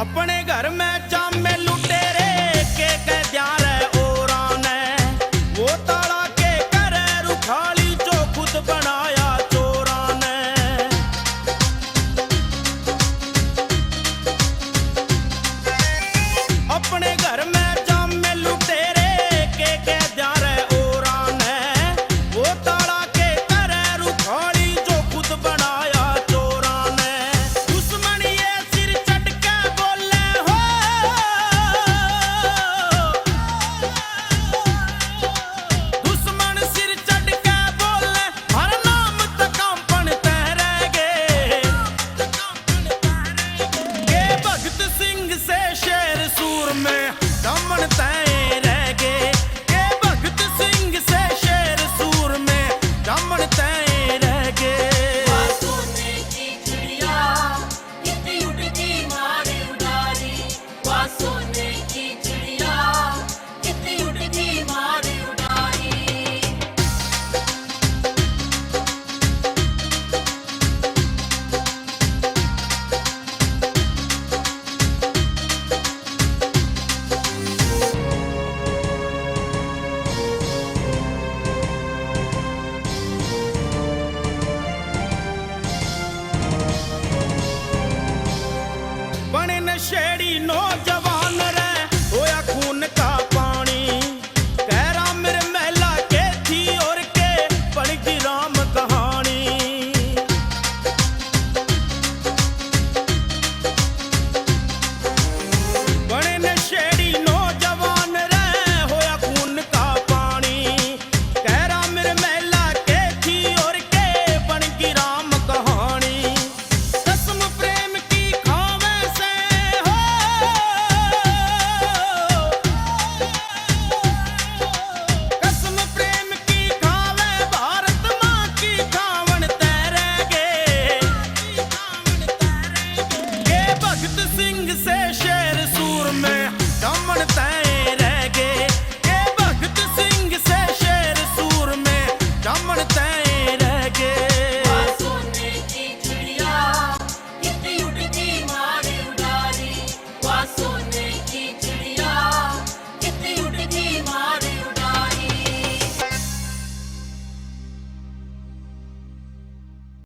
अपने घर में जामे लुटेरे के कैद्यार ओरा ने वो ताला के करे रुखाली जो खुद बनाया चोरा ने। अपने घर में जामे लुटेरे के कैद्यार ओरा ने वो ताला के करे रुखाली जो खुद बनाया चोरा ने। दुश्मन ये सिर चढ़ के बोले हो, दुश्मन सिर चढ़ के बोले हर नाम तक कंपन तहरेगे के भगत सिंह से शेर सूर में दमन तय